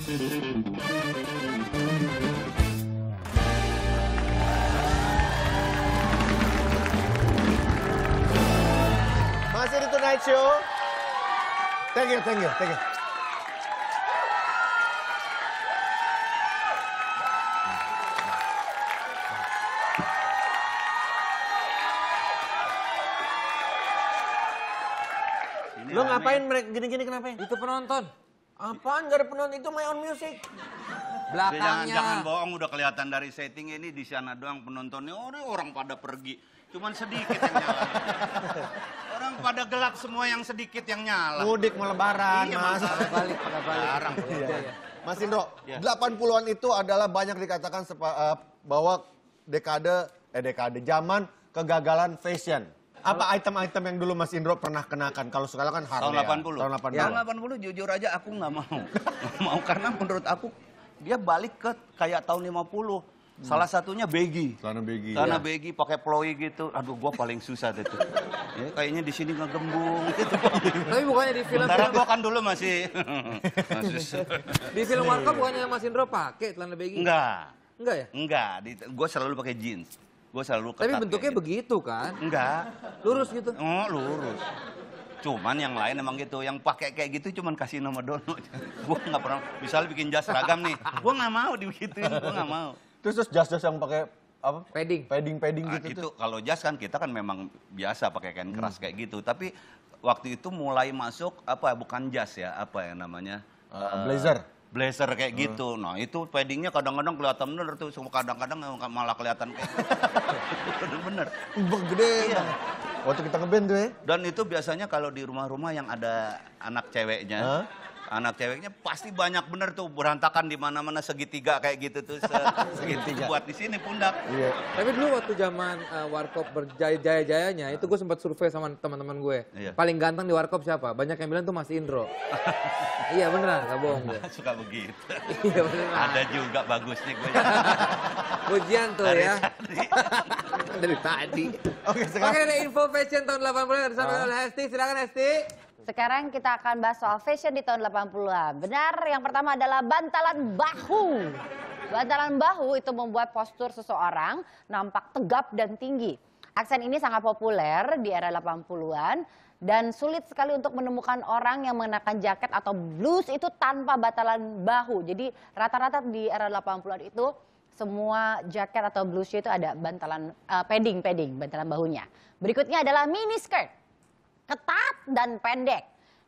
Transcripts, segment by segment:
Masih di Tonight Show. Thank you. Lo ngapain mereka gini-gini kenapa? Itu penonton. Apaan? Gak ada penonton, itu My Own Music. Belakangnya. Jangan bohong, udah kelihatan dari setting ini di sana doang penontonnya. Orang pada pergi, cuman sedikit yang nyala. Orang pada gelap semua, yang sedikit yang nyala. Mudik mau lebaran, Iya, Mas. balik. Jarang. Mas Indro, Ya. 80-an itu adalah banyak dikatakan bahwa dekade zaman kegagalan fashion. Apa item-item yang dulu Mas Indro pernah kenakan? Kalau sekarang kan Harley. Tahun 80. Tahun 80. Tahun 80 jujur aja aku nggak mau. Nggak mau karena menurut aku dia balik ke kayak tahun 50. Salah satunya baggy. Celana baggy. Celana baggy pakai ploy gitu. Aduh, gua paling susah itu. Ya, kayaknya di sini ngegembung gitu. Tapi bukannya di film Sementara gua kan dulu masih di film Warkop bukannya Mas Indro pakai celana baggy? enggak. Enggak ya? Enggak, gua selalu pakai jeans. Gua selalu ketat. Tapi bentuknya kayak gitu. begitu kan? Enggak. Lurus gitu. Oh, lurus. Cuman yang lain emang gitu, yang pakai kayak gitu cuman kasih nama Dono. Gua nggak pernah, misalnya bikin jas seragam nih, gua nggak mau dibegituin, gua nggak mau. Terus jas-jas yang pakai apa? Padding. Padding Nah, gitu itu tuh. kalau jas kan kita kan memang biasa pakai kain keras kayak gitu, tapi waktu itu mulai masuk apa bukan jas ya, apa ya namanya? Blazer. Blazer kayak gitu. Nah, itu paddingnya kadang-kadang kelihatan bener tuh, kadang-kadang malah kelihatan kayak bener-bener. Gede Iya. banget. Waktu kita ngeband tuh ya. Dan itu biasanya kalau di rumah-rumah yang ada anak ceweknya, anak ceweknya pasti banyak bener tuh berantakan di mana-mana segitiga kayak gitu tuh. Segitiga buat di sini pundak. Iya. Tapi dulu waktu zaman Warkop berjaya-jayanya itu gue sempat survei sama teman-teman gue. Iya. Paling ganteng di Warkop siapa? Banyak yang bilang tuh Mas Indro. Iya beneran, gak bohong gue. Suka begitu. Iya beneran. Ada juga bagusnya gue. Pujian tuh ya. Dari tadi. Oke, Oke, sekarang ada info fashion tahun 80-an yang disampaikan oleh Hesti. Silakan Hesti. Sekarang kita akan bahas soal fashion di tahun 80-an. Benar, yang pertama adalah bantalan bahu. Bantalan bahu itu membuat postur seseorang nampak tegap dan tinggi. Aksen ini sangat populer di era 80-an dan sulit sekali untuk menemukan orang yang mengenakan jaket atau blus itu tanpa bantalan bahu. Jadi rata-rata di era 80-an itu semua jaket atau blusnya itu ada bantalan padding, bantalan bahunya. Berikutnya adalah mini skirt. Ketat dan pendek.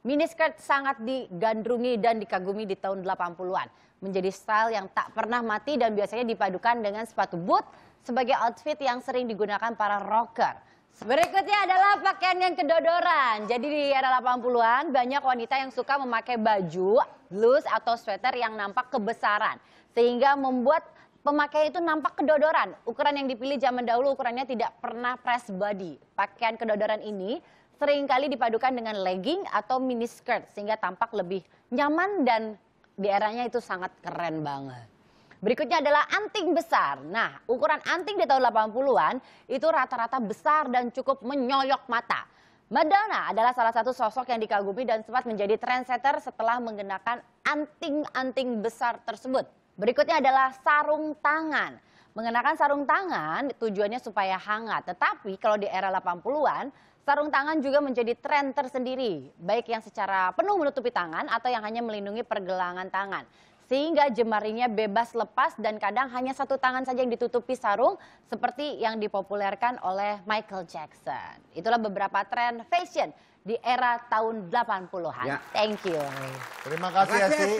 Mini skirt sangat digandrungi dan dikagumi di tahun 80-an. Menjadi style yang tak pernah mati dan biasanya dipadukan dengan sepatu boot sebagai outfit yang sering digunakan para rocker. Berikutnya adalah pakaian yang kedodoran. Jadi di era 80-an banyak wanita yang suka memakai baju, blus atau sweater yang nampak kebesaran. Sehingga membuat pemakaian itu nampak kedodoran. Ukuran yang dipilih zaman dahulu ukurannya tidak pernah press body. Pakaian kedodoran ini seringkali dipadukan dengan legging atau mini skirt sehingga tampak lebih nyaman dan di eranya itu sangat keren banget. Berikutnya adalah anting besar. Nah, ukuran anting di tahun 80-an itu rata-rata besar dan cukup menyoyok mata. Madonna adalah salah satu sosok yang dikagumi dan sempat menjadi trendsetter setelah menggunakan anting-anting besar tersebut. Berikutnya adalah sarung tangan. Mengenakan sarung tangan tujuannya supaya hangat. Tetapi kalau di era 80-an, sarung tangan juga menjadi tren tersendiri. Baik yang secara penuh menutupi tangan atau yang hanya melindungi pergelangan tangan. Sehingga jemarinya bebas lepas dan kadang hanya satu tangan saja yang ditutupi sarung. Seperti yang dipopulerkan oleh Michael Jackson. Itulah beberapa tren fashion di era tahun 80-an. Ya. Thank you. terima kasih Hesti.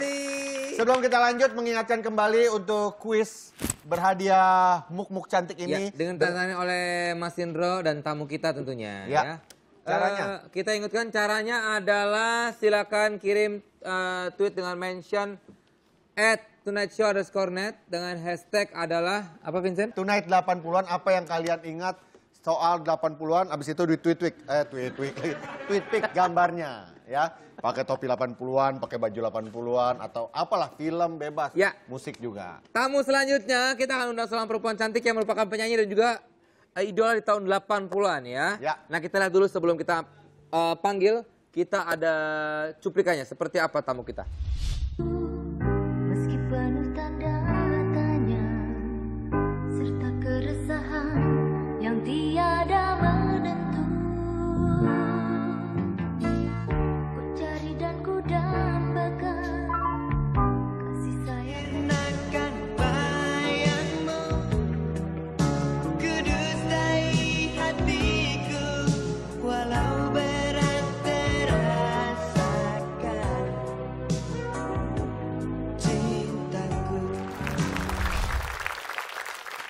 Sebelum kita lanjut mengingatkan kembali untuk kuis berhadiah muk-muk cantik ini. Ya, dengan tantangan oleh Mas Indro dan tamu kita tentunya. Ya. Ya. Caranya? Kita ingatkan caranya adalah silakan kirim tweet dengan mention @tonightshow_net dengan hashtag adalah apa Vincent? Tonight 80-an, apa yang kalian ingat soal 80-an, abis itu di tweet pic gambarnya ya. Pakai topi 80-an, pakai baju 80-an atau apalah, film bebas, Ya. musik juga. Tamu selanjutnya kita akan undang seorang perempuan cantik yang merupakan penyanyi dan juga idola di tahun 80-an ya. Ya. Nah, kita lihat dulu sebelum kita panggil, kita ada cuplikannya seperti apa tamu kita.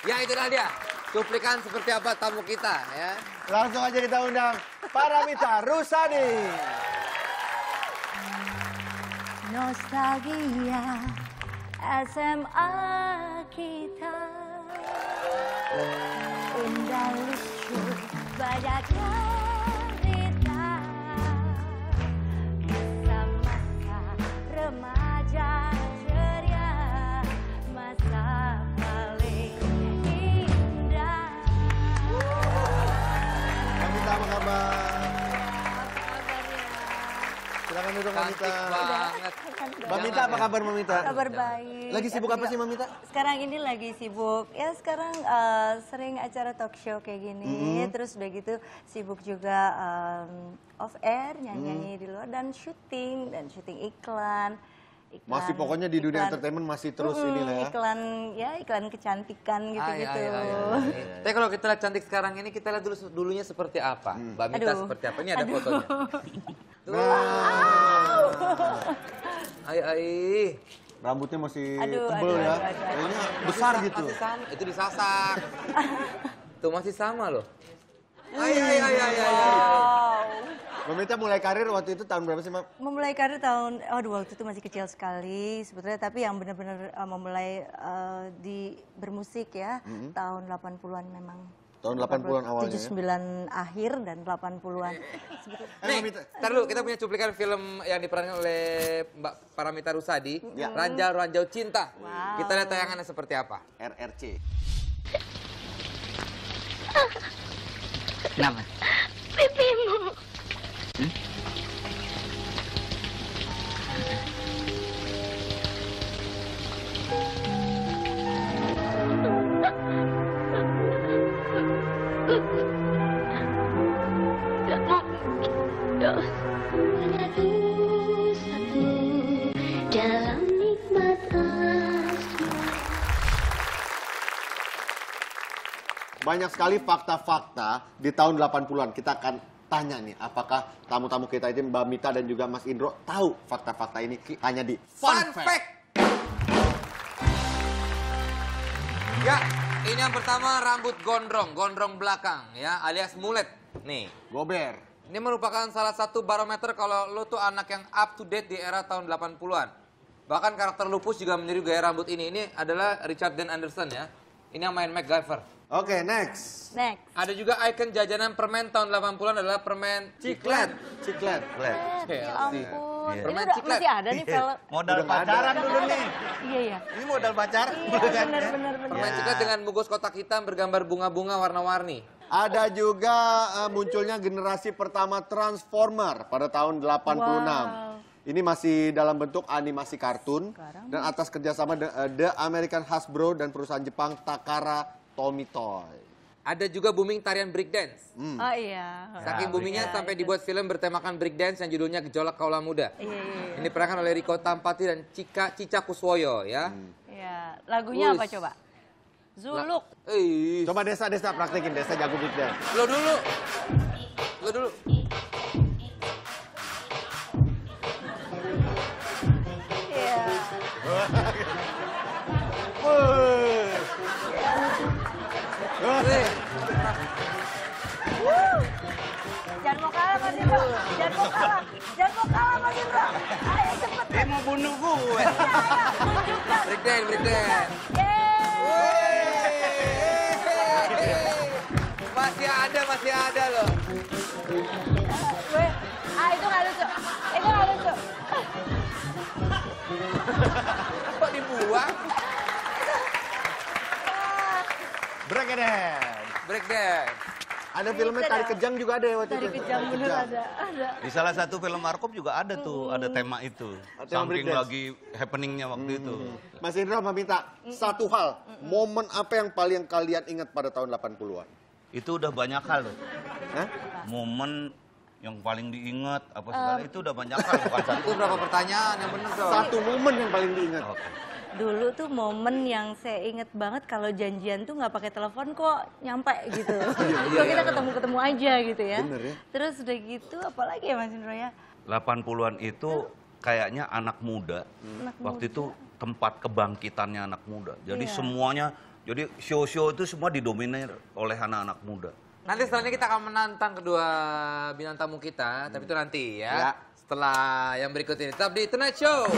Ya itulah dia. Cuplikan seperti apa tamu kita ya. Langsung aja kita undang Paramita Rusady. Nostalgia SMA kita, indah lucu banyak cerita, masa-masa remaja ceria, masa paling indah. Mamita, apa kabar? Silakan duduk, Cantik Mamita. banget. Mamita, apa kabar, Mamita? Kabar baik. Lagi sibuk apa sih, Mamita? Sekarang ini lagi sibuk. Ya sekarang sering acara talk show kayak gini. Terus udah gitu sibuk juga off air, nyanyi-nyanyi di luar dan syuting iklan. Masih pokoknya di dunia entertainment masih terus inilah ya. Iklan kecantikan gitu-gitu. Tapi kalau kita lihat cantik sekarang ini, kita lihat dulunya seperti apa. Mbak Mita Aduh. seperti apa? Ini ada fotonya. Ai. Rambutnya masih Aduh, tebel aduh, ya. aduh, aduh. Kayaknya besar gitu. Masih sama. Itu disasak. Tuh masih sama loh. Ai. Mamita mulai karir waktu itu tahun berapa sih, Mam? Memulai karir waktu itu masih kecil sekali sebetulnya, tapi yang benar-benar memulai di bermusik ya tahun 80-an memang. Tahun 80-an awalnya ya? 79 akhir dan 80-an. Nih, ntar dulu kita punya cuplikan film yang diperankan oleh Mbak Paramita Rusady, Ranjau Cinta. Wow. Kita lihat tayangannya seperti apa. RRC. Kenapa? Pipimu. Gak mau dos. Satu dalam nikmat asmara. Banyak sekali fakta-fakta di tahun 80-an. Kita akan tanya nih, apakah tamu-tamu kita ini Mbak Mita dan juga Mas Indro tahu fakta-fakta ini? Hanya di Fun Fact. Ya, ini yang pertama rambut gondrong belakang ya, alias mulet. Nih, Gober. ini merupakan salah satu barometer kalau lo tuh anak yang up to date di era tahun 80-an. Bahkan karakter lupus juga meniru gaya rambut ini. Ini adalah Richard Dean Anderson ya. Ini yang main MacGyver. Oke, next. Ada juga ikon jajanan permen tahun 80-an adalah permen Ciklet. Ciklet. Ya ampun. Ini Permen udah Ciklet. masih ada nih film. Modal Udah nggak ada. pacaran dulu nih. Iya ya. Ini modal pacaran. Iya benar. Permen Ciklet dengan bungkus kotak hitam bergambar bunga-bunga warna-warni. Ada juga munculnya generasi pertama Transformer pada tahun 86. Ini masih dalam bentuk animasi kartun dan atas kerjasama The American Hasbro dan perusahaan Jepang Takara Tomy Toy. Ada juga booming tarian breakdance. Oh iya. Saking boomingnya sampai dibuat film bertemakan breakdance yang judulnya Gejolak Kaula Muda. Iya. Ini diperankan oleh Riko Tampati dan Cica Kuswoyo ya. Iya. Lagunya apa Wus. coba? Zuluk. Coba Desa praktekin, Desa jago breakdance. Lo dulu. Iya. Jangan mau kalah Mas Indro. Jangan mau kalah Mas Indro. Ayo cepet. Dia mau bunuh gue. Tunjukkan. Breakdance. Masih ada loh. Itu nggak lucu. Kok dibuang? Breakdance. Ada filmnya Tari Kejang juga ada ya waktu Dari itu. kejam bener ada. Di salah satu film Markop juga ada tuh, ada tema itu. Tema Saking breakdance. lagi happeningnya waktu itu. Mas Indro meminta satu hal, momen apa yang paling kalian ingat pada tahun 80-an? Itu udah banyak hal loh. Hah? Momen yang paling diingat apa segala itu udah banyak hal, bukan satu. Itu berapa pertanyaan yang benar dong? Satu momen yang paling diingat. Oke. Dulu tuh momen yang saya inget banget kalau janjian tuh nggak pakai telepon kok nyampe gitu. Kok kita ketemu-ketemu aja gitu ya. Bener ya. Terus udah gitu apalagi ya Mas Indro ya? 80-an itu kayaknya anak muda. Anak Waktu itu tempat kebangkitannya anak muda. Jadi semuanya Jadi show-show itu semua didominir oleh anak-anak muda. Nanti setelahnya kita akan menantang kedua bintang tamu kita, tapi itu nanti ya. Setelah yang berikut ini. Tetap di Tonight Show.